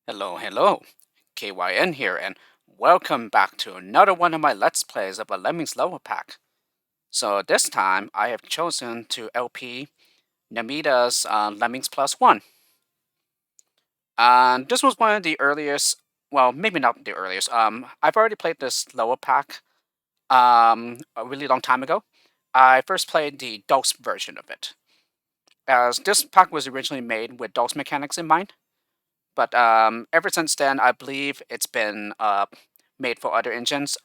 Hello, hello. KYN here, and welcome back to another one of my Let's Plays of a Lemmings level pack. So this time, I have chosen to LP Namida's Lemmings Plus One. And this was one of the earliest, well, maybe not the earliest. I've already played this level pack a really long time ago. I first played the DOS version of it, as this pack was originally made with DOS mechanics in mind. But ever since then, I believe it's been made for other engines.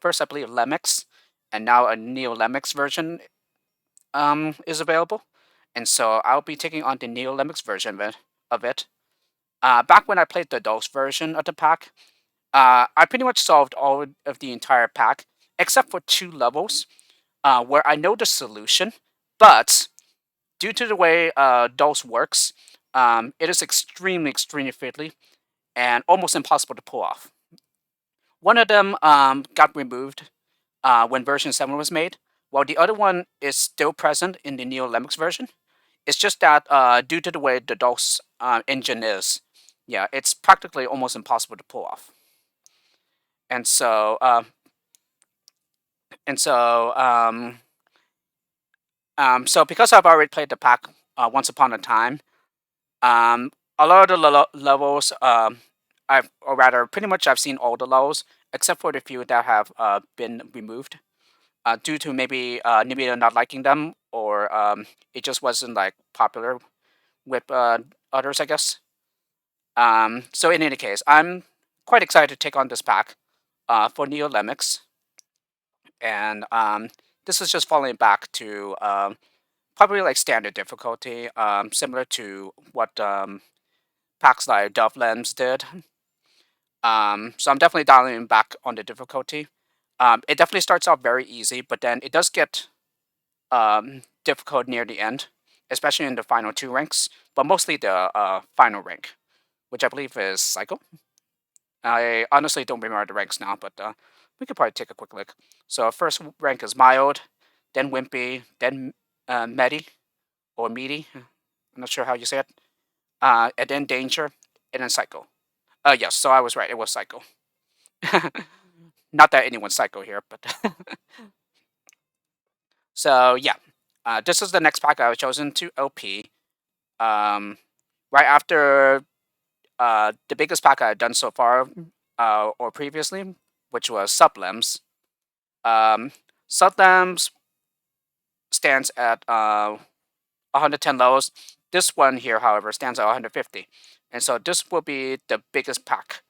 First, I believe Lemmings, and now a Neo Lemmings version is available. And so I'll be taking on the Neo Lemmings version of it. Back when I played the DOS version of the pack, I pretty much solved all of the entire pack, except for two levels where I know the solution, but due to the way DOS works, it is extremely fiddly and almost impossible to pull off. One of them got removed when version 7 was made, while the other one is still present in the Neo Lemmings version. It's just that due to the way the DOS engine is, yeah, it's practically almost impossible to pull off. And so, and so, so because I've already played the pack once upon a time, a lot of the levels, or rather, pretty much I've seen all the levels except for the few that have been removed due to maybe Namida not liking them, or it just wasn't like popular with others, I guess. So in any case, I'm quite excited to take on this pack for Neo Lemmings, and this is just falling back to probably like standard difficulty, similar to what packs like Dove Lens did. So I'm definitely dialing back on the difficulty. It definitely starts off very easy, but then it does get difficult near the end, especially in the final two ranks, but mostly the final rank, which I believe is Cycle. I honestly don't remember the ranks now, but we could probably take a quick look. So first rank is Mild, then Wimpy, then Medi, or Meaty. I'm not sure how you say it. And then Danger, and then Cycle. Yes, so I was right. It was Cycle. Not that anyone's Cycle here, but so yeah. This is the next pack I was chosen to LP. Right after the biggest pack I've done so far, or previously, which was Sublems. Um, Sublems stands at 110 levels. This one here, however, stands at 150. And so this will be the biggest pack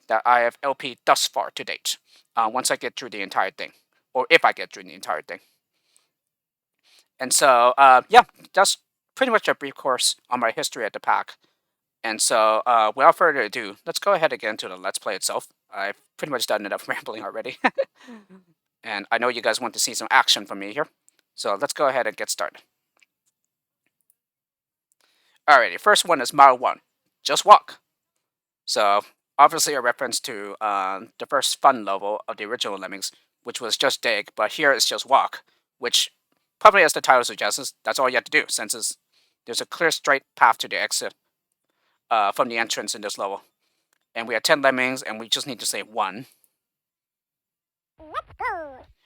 that I have LP thus far to date. Once I get through the entire thing, or if I get through the entire thing. And so, yeah, that's pretty much a brief course on my history at the pack. And so, without further ado, let's go ahead and get into the Let's Play itself. I've pretty much done enough rambling already. And I know you guys want to see some action from me here. So let's go ahead and get started. Alrighty, first one is Mile 1. Just walk. So, obviously a reference to the first fun level of the original Lemmings, which was just dig, but here it's just walk, which probably as the title suggests, that's all you have to do, since there's a clear straight path to the exit from the entrance in this level. And we have 10 Lemmings, and we just need to save one.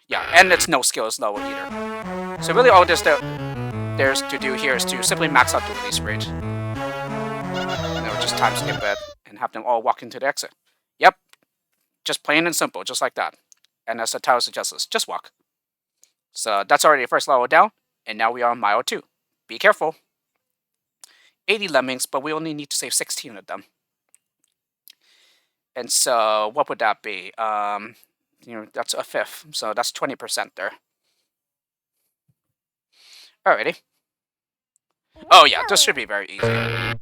Yeah, and it's no skills level either. So really all there's to do here is to simply max out the release rate. Just time skip it and have them all walk into the exit. Yep, just plain and simple, just like that. And as the title suggests, just walk. So that's already the first level down, and now we are on mile 2. Be careful. 80 lemmings, but we only need to save 16 of them. And so what would that be? That's a fifth, so that's 20% there. Alrighty. Oh yeah, this should be very easy.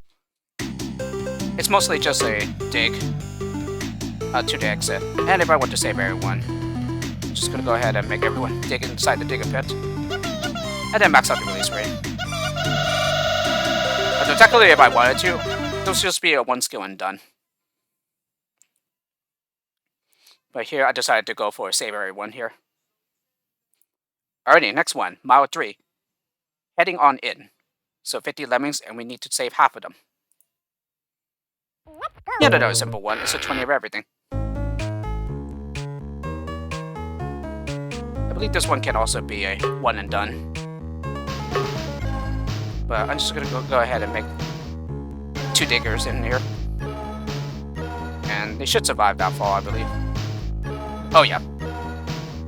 It's mostly just a dig to the exit. And if I want to save everyone, I'm just gonna go ahead and make everyone dig inside the digger pit. And then max out the release rate. So technically, if I wanted to, this would just be a one skill and done. But here, I decided to go for a save everyone here. Alrighty, next one, mile 3. Heading on in. So 50 lemmings, and we need to save half of them. Yeah, another simple one. It's a 20 of everything. I believe this one can also be a one and done. But I'm just gonna go ahead and make 2 diggers in here. And they should survive that fall, I believe. Oh, yeah.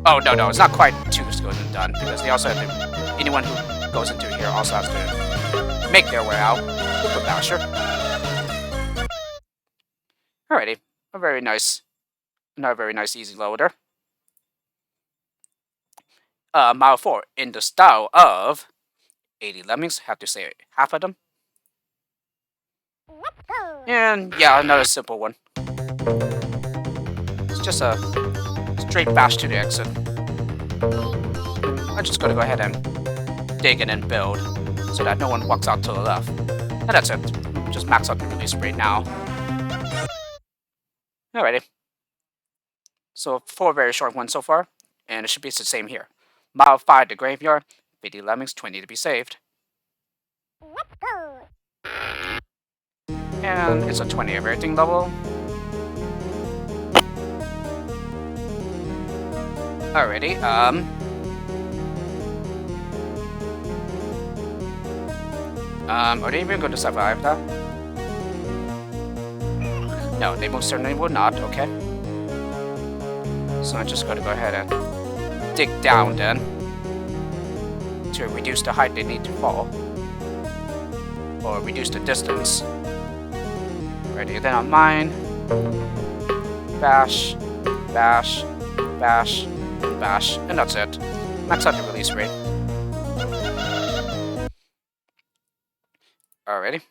Oh, no, it's not quite 2 goes and done, because they also have to... Anyone who goes into here also has to make their way out with the basher. Alrighty. Another very nice easy loader. Mile 4, in the style of 80 Lemmings, have to say half of them. And yeah, another simple one. It's just a straight bash to the exit. I'm just gonna go ahead and dig in and build so that no one walks out to the left. And that's it. Just max out the release rate now. Alrighty. So 4 very short ones so far, and it should be the same here. Mile 5, the graveyard, 50 Lemmings, 20 to be saved. And it's a 20 of everything level. Alrighty, are they even going to survive that? No, they most certainly will not, okay. So I'm just going to go ahead and dig down then to reduce the height they need to fall. Or reduce the distance. Ready, then on mine. Bash, bash, bash, bash, and that's it. Max out the release rate. Alrighty.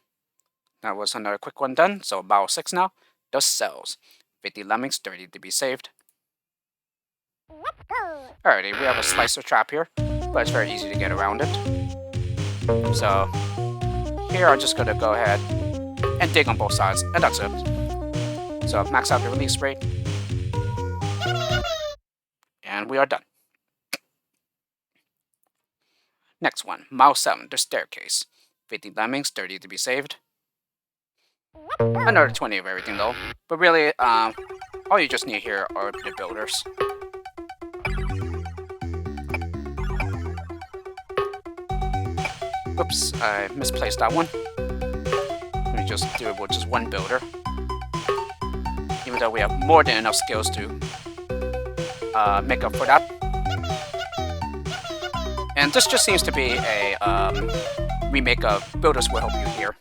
That was another quick one done. So mile 6 now. The cells. 50 Lemmings, 30 to be saved. Alrighty, we have a slicer trap here, but it's very easy to get around it. So here I'm just gonna go ahead and dig on both sides, and that's it. So max out the release rate. And we are done. Next one, mile 7, the staircase. 50 Lemmings, 30 to be saved. Another 20 of everything though. But really, all you just need here are the builders. Oops, I misplaced that one. Let me just do it with just one builder. Even though we have more than enough skills to make up for that. And this just seems to be a remake of Builders Will Help You here.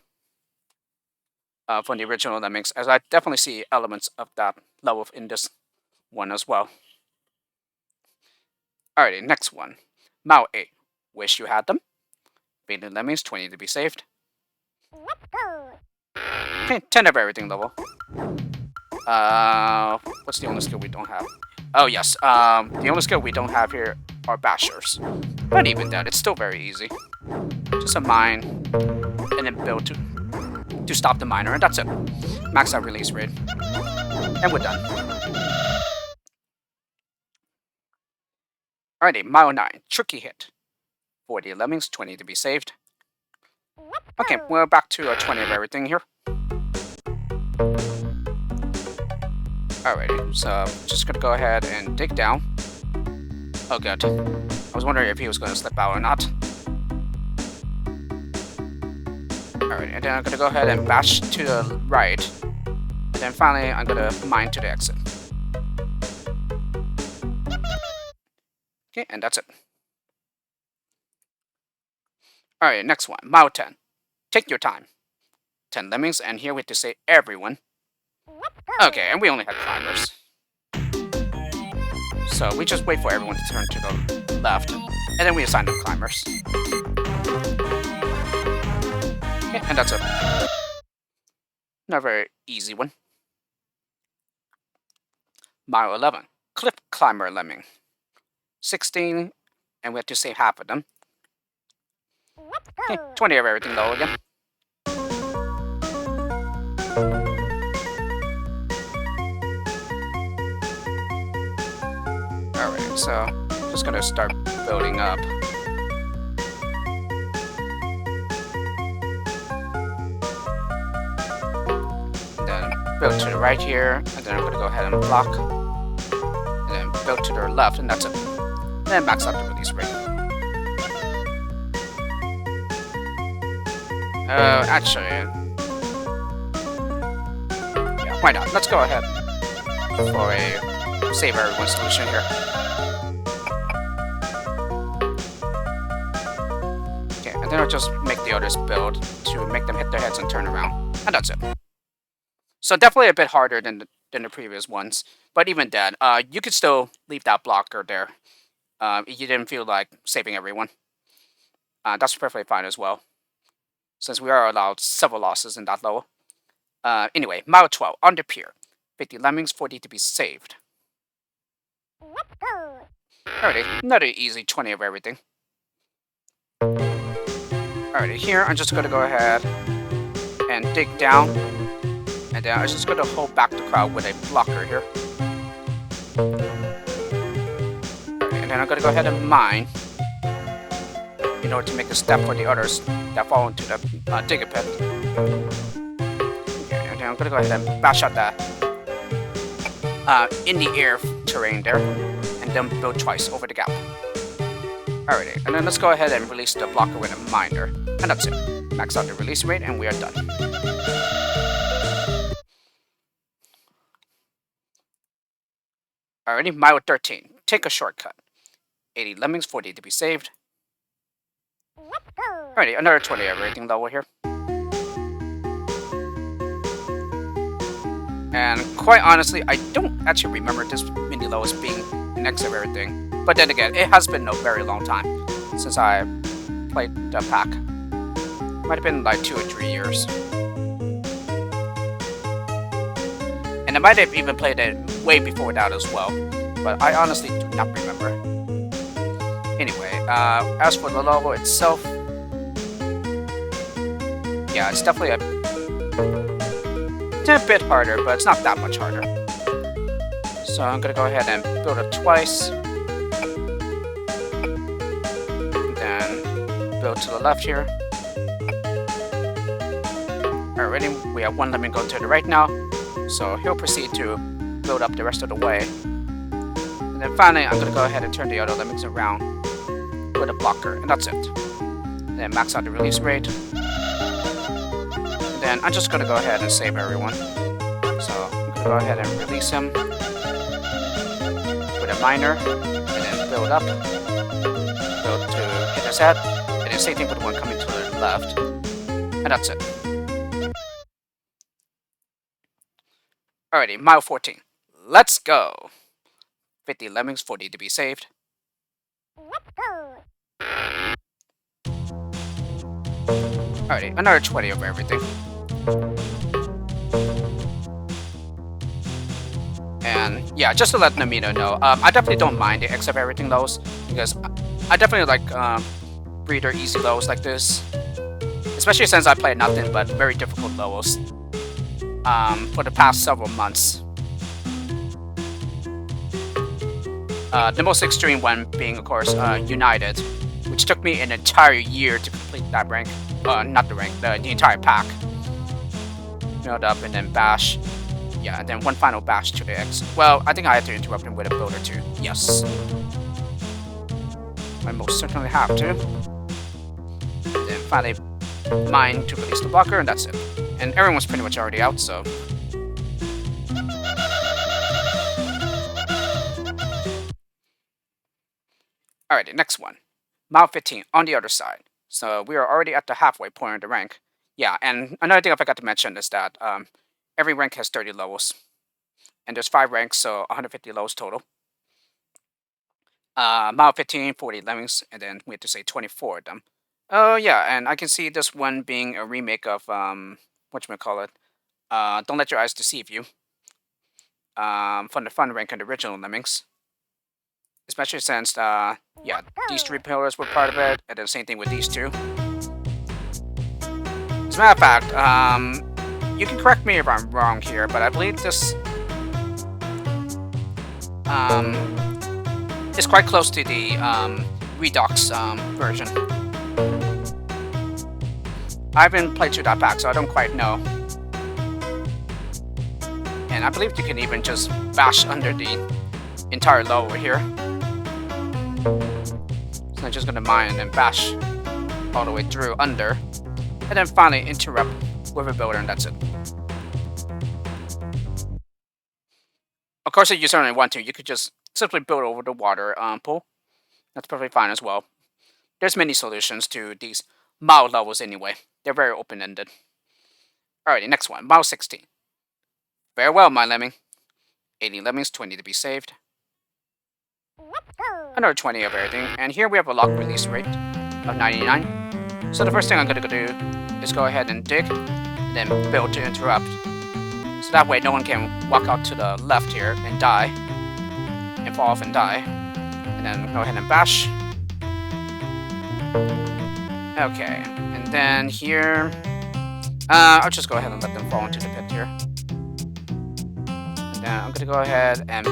From the original Lemmings, as I definitely see elements of that level in this one as well. Alrighty, next one. Mile 8. Wish you had them. 50 Lemmings, 20 to be saved. Okay, 10 of everything level. What's the only skill we don't have? Oh yes, the only skill we don't have here are bashers. But even that, it's still very easy. Just a mine, and then build to stop the miner, and that's it. Max out release rate. And we're done. Alrighty, mile 9, tricky hit. 40 Lemmings, 20 to be saved. Okay, we're back to 20 of everything here. Alrighty, so just gonna go ahead and dig down. Oh good. I was wondering if he was gonna slip out or not. Alright, and then I'm gonna go ahead and bash to the right. And then finally, I'm gonna mine to the exit. Okay, and that's it. Alright, next one, mile 10. Take your time. 10 Lemmings, and here we have to say everyone. Okay, and we only had climbers. So we just wait for everyone to turn to the left, and then we assign them climbers. Okay, and that's it. Not a very easy one. Mile 11. Cliff Climber Lemming. 16, and we have to save half of them. Okay, 20 of everything though again. Alright, so just gonna start building up. Then build to the right here, and then I'm going to go ahead and block, and then build to the left, and that's it. And then max out the release rate. Actually, yeah, why not? Let's go ahead for a save everyone solution here. Okay, and then I'll just make the others build to make them hit their heads and turn around, and that's it. So definitely a bit harder than the previous ones, but even then, you could still leave that blocker there. If you didn't feel like saving everyone. That's perfectly fine as well, since we are allowed several losses in that level. Anyway, mile 12, on the pier. 50 lemmings, 40 to be saved. Let's go. Alrighty, another easy 20 of everything. Alrighty, here I'm just gonna go ahead and dig down, and then I'm just gonna hold back the crowd with a blocker here. And then I'm gonna go ahead and mine in order to make a step for the others that fall into the digger pit. Okay, and then I'm gonna go ahead and bash out that in the air terrain there, and then build twice over the gap. Alrighty, and then let's go ahead and release the blocker with a miner, and that's it. Max out the release rate, and we are done. Alrighty, mile 13. Take a shortcut. 80 lemmings, 40 to be saved. Let's go. Alrighty, another 20 of everything level here. And quite honestly, I don't actually remember this mini levels being next of everything. But then again, it has been a very long time since I played the pack. Might have been like 2 or 3 years. And I might have even played it way before that as well. But I honestly do not remember. Anyway, as for the level itself, yeah, it's definitely a bit harder, but it's not that much harder. So I'm gonna go ahead and build it twice. And then build to the left here. Alrighty, we have one lemming going to the right now. So he'll proceed to build up the rest of the way. And then finally, I'm gonna go ahead and turn the other lemmings around with a blocker, and that's it. Then max out the release rate. And then I'm just gonna go ahead and save everyone. So I'm gonna go ahead and release him with a miner, and then build up, build to hit his head, and then same thing with the one coming to the left, and that's it. Alrighty, mile 14. Let's go. 50 lemmings, 40 to be saved. Let's go. Alrighty, another 20 of everything. And yeah, just to let Namida know, I definitely don't mind the X of everything lows, because I definitely like breeder easy lows like this, especially since I play nothing but very difficult levels for the past several months. The most extreme one being, of course, United, which took me an entire year to complete that rank. Not the rank, the entire pack. Build up and then bash. Yeah, and then one final bash to the X. Well, I think I had to interrupt him with a build or two. Yes. I most certainly have to. And then finally mine to release the blocker, and that's it. And everyone's pretty much already out, so... Alrighty, next one. Mile 15, on the other side. So we are already at the halfway point of the rank. Yeah, and another thing I forgot to mention is that every rank has 30 levels. And there's 5 ranks, so 150 levels total. Mile 15, 40 lemmings, and then we have to say 24 of them. Oh yeah, and I can see this one being a remake of, whatchamacallit, Don't Let Your Eyes Deceive You. From the fun rank in the original Lemmings. Especially since, yeah, these 3 pillars were part of it, and then same thing with these 2. As a matter of fact, you can correct me if I'm wrong here, but I believe this is quite close to the Redux version. I haven't played through that pack, so I don't quite know. And I believe you can even just bash under the entire lower here. So I'm just gonna mine and then bash all the way through under. And then finally interrupt with a builder, and that's it. Of course, if you certainly want to, you could just simply build over the water pool. That's perfectly fine as well. There's many solutions to these mild levels anyway. They're very open-ended. Alrighty, next one. Mile 16. Very well, my lemming. 80 lemmings, 20 to be saved. Let's go. Another 20 of everything. And here we have a lock release rate of 99. So the first thing I'm going to do is go ahead and dig, and then build to interrupt. So that way no one can walk out to the left here and die, and fall off and die. And then go ahead and bash. Okay, and then here, I'll just go ahead and let them fall into the pit here. And then I'm gonna go ahead and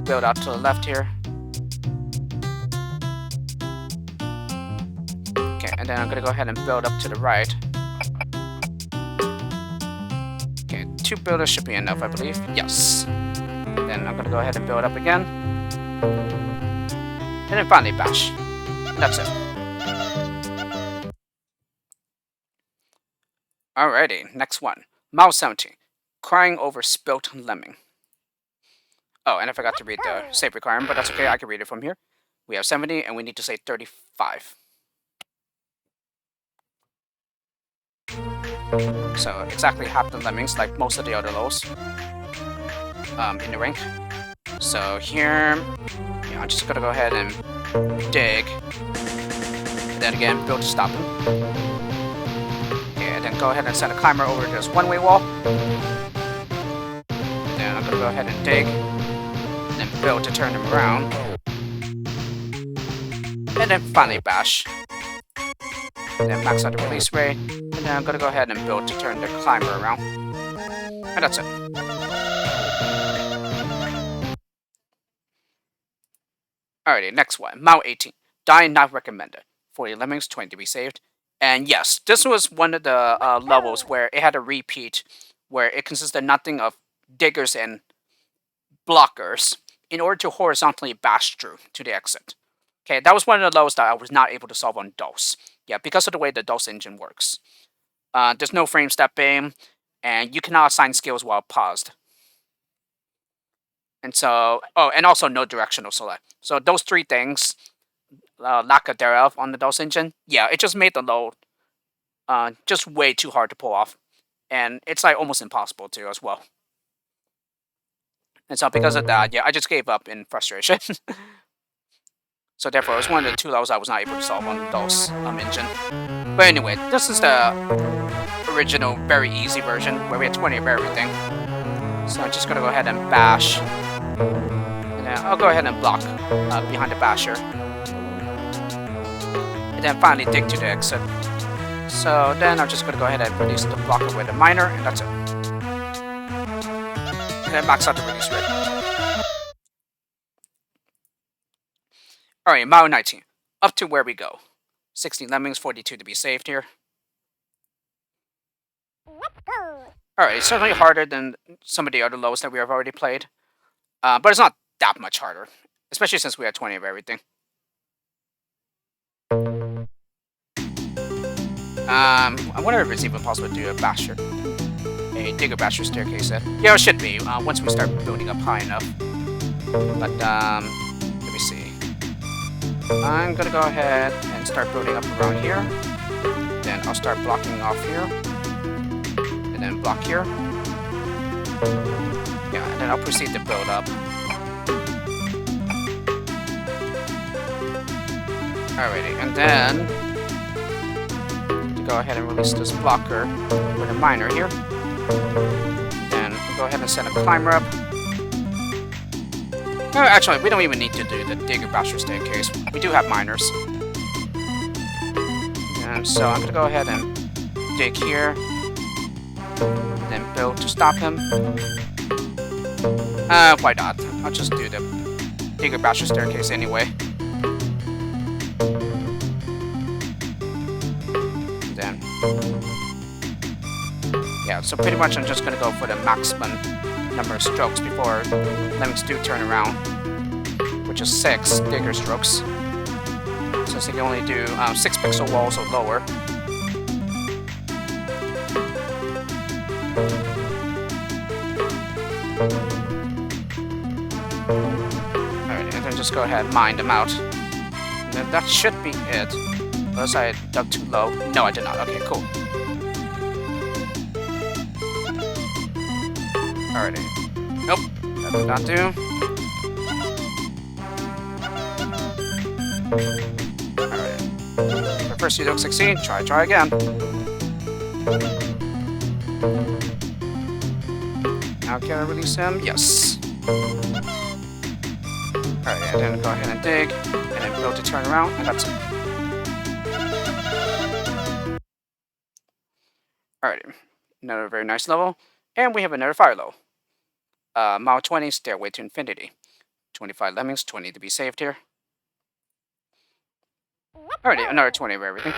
build out to the left here. Okay, and then I'm gonna go ahead and build up to the right. Okay, 2 builders should be enough, I believe. Yes. Then I'm gonna go ahead and build up again. And then finally bash. And that's it. Alrighty, next one. Mile 17. Crying over spilt lemming. Oh, and I forgot to read the save requirement, but that's okay, I can read it from here. We have 70, and we need to save 35. So, exactly half the lemmings, like most of the other lows in the rank. So, here, I'm just gonna go ahead and dig. And then again, build to stop him. And then go ahead and send a climber over this one-way wall. And then I'm gonna go ahead and dig, and then build to turn him around. And then finally bash. And then max out the release rate. And then I'm gonna go ahead and build to turn the climber around. And that's it. Alrighty, next one. Mile 18. Die not recommended. 40 lemmings, 20 to be saved. And yes, this was one of the levels where it had a repeat, where it consisted nothing of diggers and blockers in order to horizontally bash through to the exit. Okay, that was one of the levels that I was not able to solve on DOS. Yeah, because of the way the DOS engine works. There's no frame stepping, and you cannot assign skills while paused. And so, oh, and also no directional select. So those 3 things, lack of thereof on the DOS engine, yeah, it just made the load just way too hard to pull off. And it's like almost impossible to as well. And so because of that, yeah, I just gave up in frustration. So therefore, it was one of the 2 levels I was not able to solve on the DOS engine. But anyway, this is the original, very easy version, where we had 20 of everything. So I'm just going to go ahead and bash. And then I'll go ahead and block behind the basher. And then finally dig to the exit. So then I'm just going to go ahead and release the blocker with a miner, and that's it. And then max out the release rate. Alright, mile 19. Up to where we go. 60 lemmings, 42 to be saved here. Let's go. Alright, it's certainly harder than some of the other lows that we have already played. But it's not that much harder. Especially since we had 20 of everything. I wonder if it's even possible to do a basher. A digger basher staircase set. Yeah, it should be, once we start building up high enough. But, let me see. I'm gonna go ahead and start building up around here. Then I'll start blocking off here. And then block here. Yeah, and then I'll proceed to build up. Alrighty, and then to go ahead and release this blocker with a miner here. Then we'll go ahead and send a climber up. No, actually, we don't even need to do the digger basher staircase. We do have miners. And so I'm gonna go ahead and dig here. Then build to stop him. Why not? I'll just do the digger basher staircase anyway. Yeah, so pretty much I'm just gonna go for the maximum number of strokes before Lemmings do turn around, which is 6 digger strokes. Since they can only do 6 pixel walls or lower. Alright, and then just go ahead and mine them out. And then that should be it. Unless I dug too low. No, I did not. Okay, cool. Alrighty. Nope, that did not do. Alright. First you don't succeed, try again. Now can I release him? Yes. Alright, and then go ahead and dig, and then build to turn around, and that's it. Alrighty, another very nice level, and we have another fire level. Mile 20, Stairway to Infinity. 25 Lemmings, 20 to be saved here. Alrighty, another 20 of everything.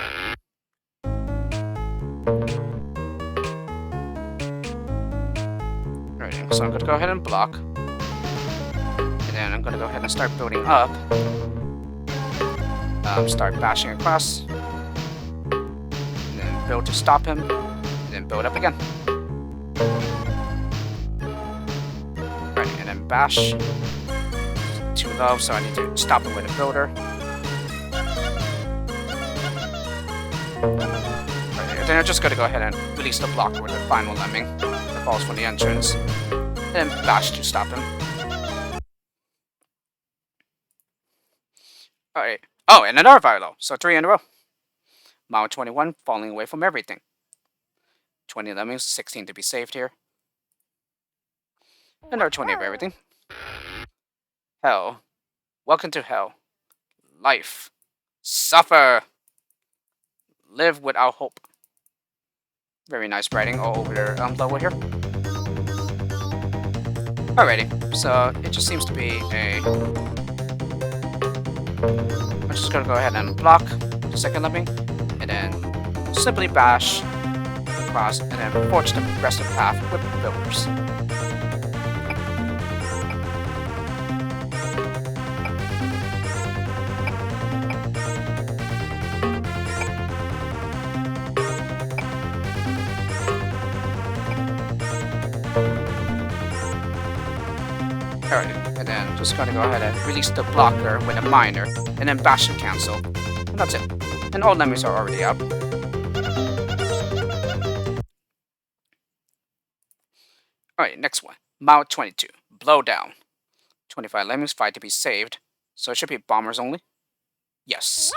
Alrighty, so I'm gonna go ahead and block. And then I'm gonna go ahead and start building up. Start bashing across. And then build to stop him. And then build up again. Alrighty, and then bash. Too low, so I need to stop him with a builder. And then I'm just gonna go ahead and release the blocker with the final lemming that falls from the entrance. And then bash to stop him. Alright. Oh, and another fire low. So 3 in a row. Mile 21, falling away from everything. 20 lemmings, 16 to be saved here. Another 20 of everything. Hell. Welcome to hell. Life. Suffer. Live without hope. Very nice writing all over their level here. Alrighty, so it just seems to be a... I'm just gonna go ahead and block the second lemming, and then simply bash across, and then forge the rest of the path with builders. Alright, and then just gonna go ahead and release the blocker with a miner, and then bash to cancel. And that's it. And all lemmings are already up. Alright, next one. Mile 22. Blowdown. 25 lemmings, 5 to be saved. So it should be bombers only. Yes.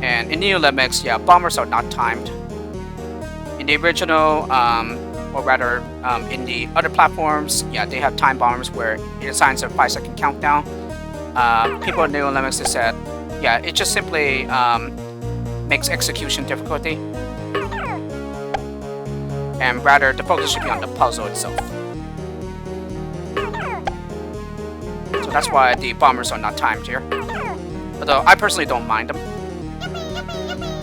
And in Neo Lemmings, yeah, bombers are not timed. In the original, or rather, in the other platforms, yeah, they have time bombers where it assigns a 5-second countdown. People in Neo Lemmings have said, yeah, it just simply makes execution difficulty. And rather, the focus should be on the puzzle itself. So that's why the bombers are not timed here. Although I personally don't mind them.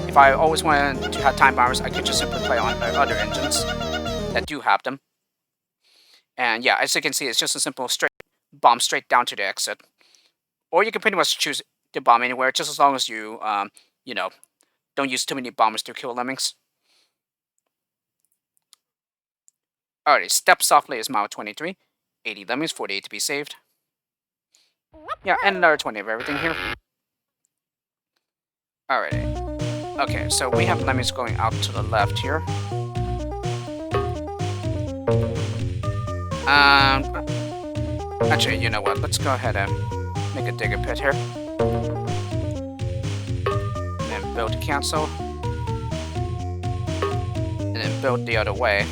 If I always wanted to have time bombers, I could just simply play on other engines that do have them. And yeah, as you can see, it's just a simple straight bomb straight down to the exit. Or you can pretty much choose to bomb anywhere, just as long as you, you know, don't use too many bombers to kill lemmings. Alrighty, Step Softly is mile 23. 80 lemmings, 48 to be saved. Yeah, and another 20 of everything here. Alrighty. Okay, so we have lemmings going out to the left here. Actually, you know what? Let's go ahead and make a digger pit here. And then build to cancel. And then build the other way.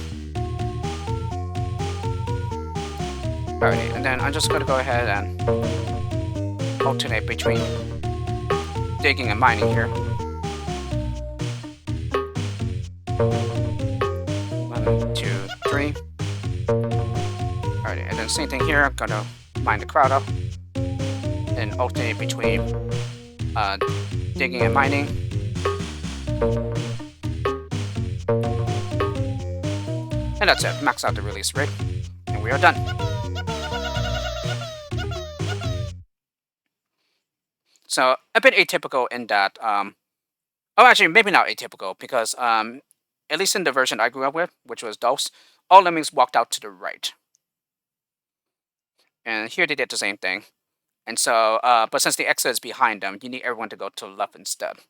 Alrighty, and then I'm just going to go ahead and alternate between digging and mining here. 1, 2, 3. Alrighty, and then same thing here. I'm gonna mine the crowd up, and alternate between digging and mining. And that's it, max out the release rate, and we are done. So a bit atypical in that, oh, actually, maybe not atypical, because at least in the version I grew up with, which was DOS, all lemmings walked out to the right. And here they did the same thing. And so, but since the exit is behind them, you need everyone to go to the left instead.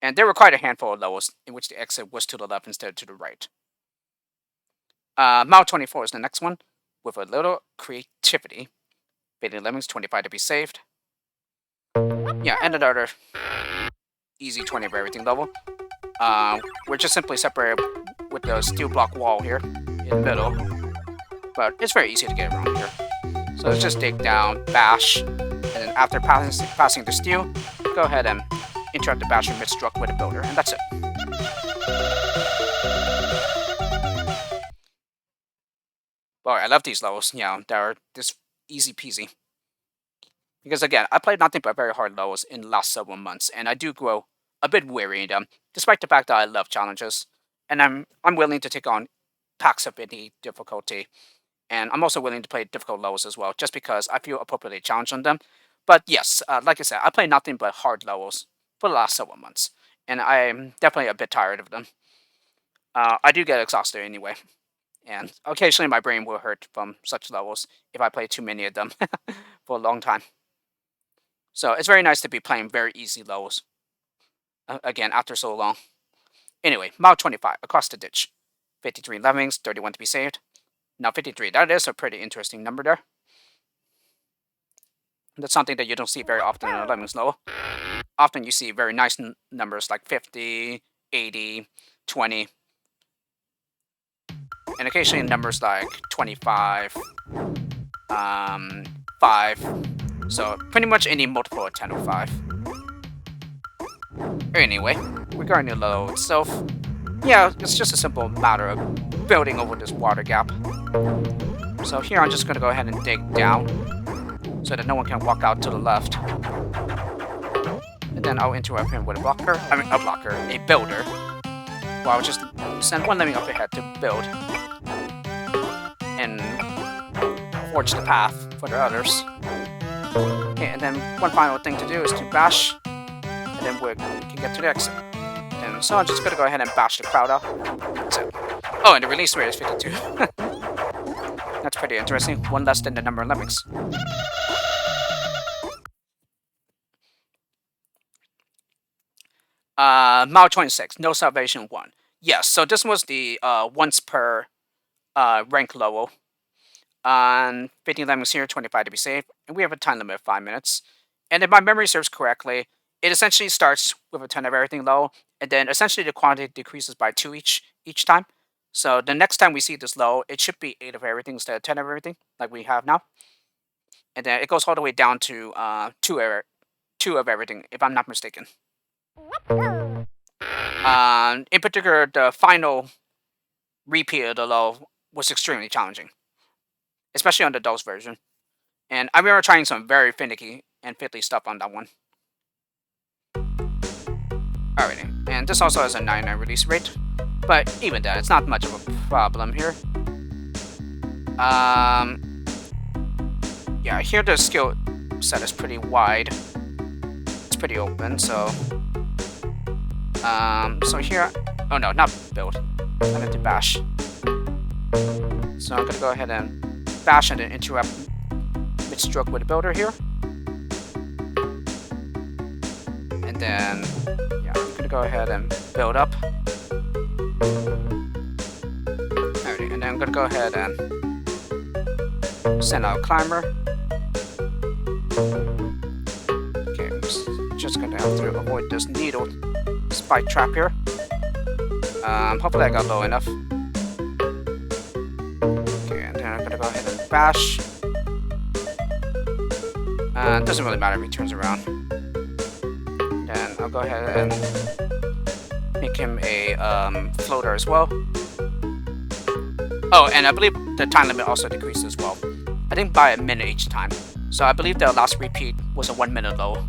And there were quite a handful of levels in which the exit was to the left instead of to the right. Mile 24 is the next one, with a little creativity. Fading Lemmings, 25 to be saved. Yeah, and another easy 20 of everything level. We're just simply separated with the steel block wall here in the middle. But it's very easy to get around here. So let's just dig down, bash, and then after passing the steel, go ahead and interrupt the basher mid-stroke with a builder, and that's it. Well, I love these levels, they're just easy peasy. Because again, I played nothing but very hard levels in the last several months, and I do grow a bit weary in them, despite the fact that I love challenges. And I'm willing to take on packs of any difficulty. And I'm also willing to play difficult levels as well, just because I feel appropriately challenged on them. But yes, like I said, I play nothing but hard levels for the last several months, and I'm definitely a bit tired of them. I do get exhausted anyway, and occasionally my brain will hurt from such levels if I play too many of them for a long time. So it's very nice to be playing very easy levels again after so long. Anyway, mile 25, across the ditch. 53 lemmings, 31 to be saved. Now 53, that is a pretty interesting number there. That's something that you don't see very often in a Lemmings level. Often you see very nice numbers like 50, 80, 20. And occasionally numbers like 25, 5. So pretty much any multiple of 10 or 5. Anyway, regarding the level itself, yeah, it's just a simple matter of building over this water gap. So here I'm just going to go ahead and dig down so that no one can walk out to the left. And then I'll interrupt him with a builder. Well, I'll just send one lemming up ahead to build and forge the path for the others. Okay, and then one final thing to do is to bash, and then we can get to the exit. And so I'm just going to go ahead and bash the crowd out. That's it. Oh, and the release rate is 52. That's pretty interesting. One less than the number of lemmings. Mile 26, No Salvation 1. Yes, so this was the once per rank level. 15 lemmings here, 25 to be saved, and we have a time limit of 5 minutes. And if my memory serves correctly, it essentially starts with a 10 of everything low, and then essentially the quantity decreases by 2 each time. So the next time we see this low, it should be 8 of everything instead of 10 of everything, like we have now. And then it goes all the way down to 2 of everything, if I'm not mistaken. In particular, the final repeat of the low was extremely challenging, especially on the DOS version. And I remember trying some very finicky and fiddly stuff on that one. Alrighty, and this also has a 99 release rate, but even that, it's not much of a problem here. Yeah, here the skill set is pretty wide. It's pretty open, so... so here... Oh no, not build. I meant to bash. So I'm gonna go ahead and bash and then interrupt mid-stroke with a builder here. And then, yeah, I'm gonna go ahead and build up. Alrighty, and then I'm gonna go ahead and send out a climber. Okay, I'm just gonna have to avoid this needle spike trap here. Hopefully I got low enough. Okay, and then I'm gonna go ahead and bash. It doesn't really matter if he turns around. Then I'll go ahead and make him a floater as well. Oh, and I believe the time limit also decreased as well. I think by a minute each time. So I believe the last repeat was a 1 minute low.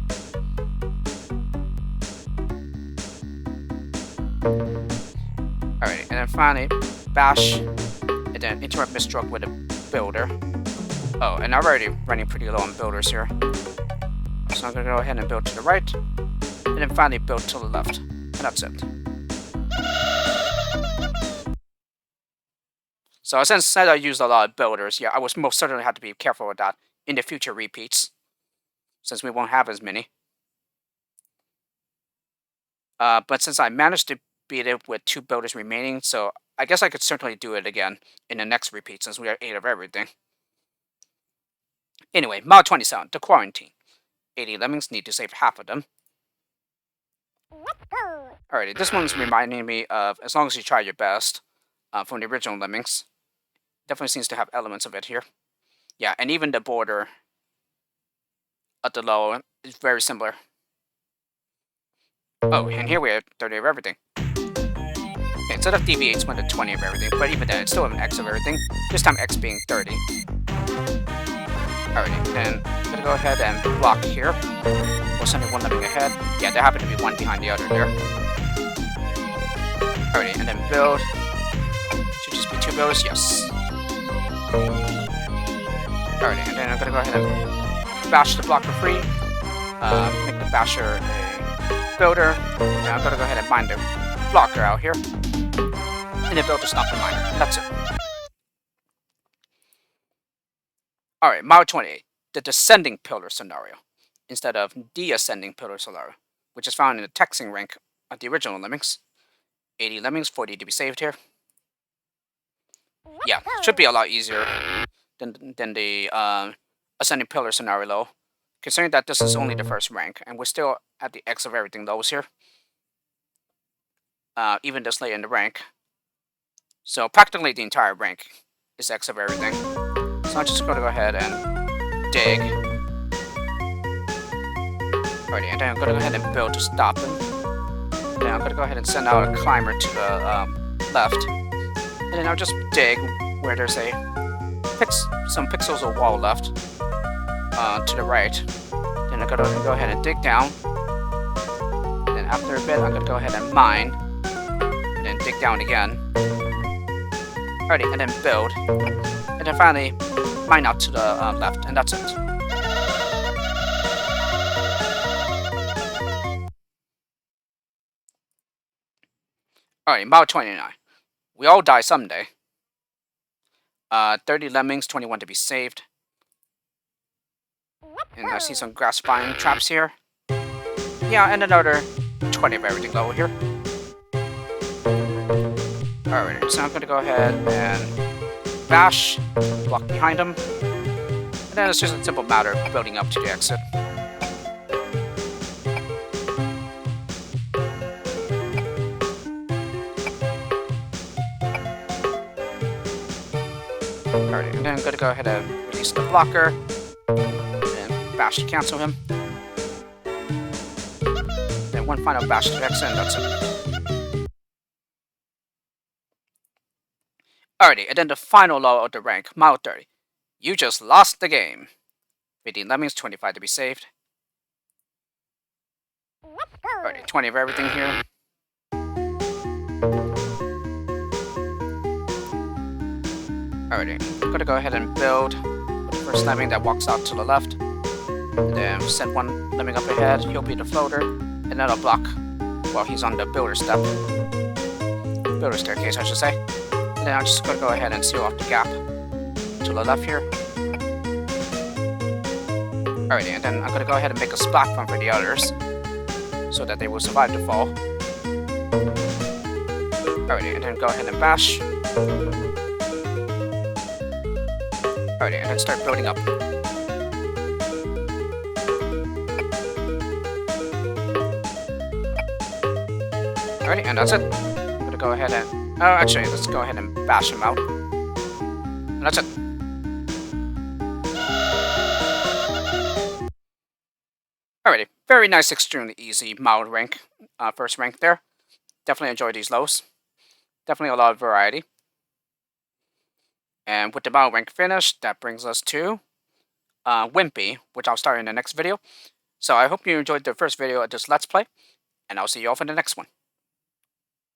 Alright, and then finally, bash, and then interrupt misstroke with a builder. Oh, and I'm already running pretty low on builders here. So I'm gonna go ahead and build to the right, and then finally build to the left. And that's it. So since I used a lot of builders, yeah, I will most certainly have to be careful with that in the future repeats, since we won't have as many. But since I managed to beat it with 2 builders remaining, so I guess I could certainly do it again in the next repeat, since we are 8 of everything. Anyway, Mod 27, the quarantine. 80 lemmings, need to save half of them. Let's go. Alrighty, this one's reminding me of As Long As You Try Your Best from the original Lemmings. Definitely seems to have elements of it here. Yeah, and even the border at the low is very similar. Oh, and here we have 30 of everything. Okay, instead of DV8, went to 20 of everything, but even then, it's still an X of everything. This time X being 30. Alrighty, then I'm gonna go ahead and block here. We're sending one lemming ahead. Yeah, there happen to be one behind the other there. Alrighty, and then build. Should just be 2 builds, yes. Alrighty, and then I'm gonna go ahead and bash the blocker free. Make the basher a builder. And I'm gonna go ahead and mine the blocker out here. And then build to stop the miner. And that's it. Alright, Mod 28. The descending pillar scenario. Instead of the ascending pillar scenario, which is found in the texting rank of the original Lemmings. 80 lemmings, 40 to be saved here. Yeah, should be a lot easier than the ascending pillar scenario low, considering that this is only the first rank, and we're still at the X of everything lows here. Even this late in the rank. So practically the entire rank is X of everything. So I'm just going to go ahead and dig. Alrighty, and then I'm going to go ahead and build to stop them. Then I'm going to go ahead and send out a climber to the left. And then I'll just dig where there's some pixels of wall left to the right. Then I'm going to go ahead and dig down. And then after a bit, I'm going to go ahead and mine. And then dig down again. Alrighty, and then build. And then finally, mine out to the left. And that's it. Alright, Mod 29. We all die someday. 30 lemmings, 21 to be saved. And I see some grass spine traps here. Yeah, and another 20 of everything low here. Alright, so I'm going to go ahead and bash, block behind him. And then it's just a simple matter of building up to the exit. Alright, and then I'm going to go ahead and release the blocker. And bash to cancel him. Then one final bash to exit, and that's it. Alrighty, and then the final low of the rank, Mod 30. You just lost the game. 15 lemmings, 25 to be saved. Alrighty, 20 of everything here. Alrighty, I'm gonna go ahead and build with the first lemming that walks out to the left. And then send one lemming up ahead, he'll be the floater, and then I'll block while he's on the builder step. Builder staircase, I should say. And then I'm just gonna go ahead and seal off the gap to the left here. Alrighty, and then I'm gonna go ahead and make a platform for the others, so that they will survive the fall. Alrighty, and then go ahead and bash. Alrighty, and then start building up. Alrighty, and that's it. I'm gonna go ahead and... Oh, actually, let's go ahead and bash him out. And that's it. Alrighty, very nice, extremely easy, mild rank. First rank there. Definitely enjoy these lows. Definitely a lot of variety. And with the mild rank finished, that brings us to Wimpy, which I'll start in the next video. So I hope you enjoyed the first video of this Let's Play, and I'll see you all for the next one.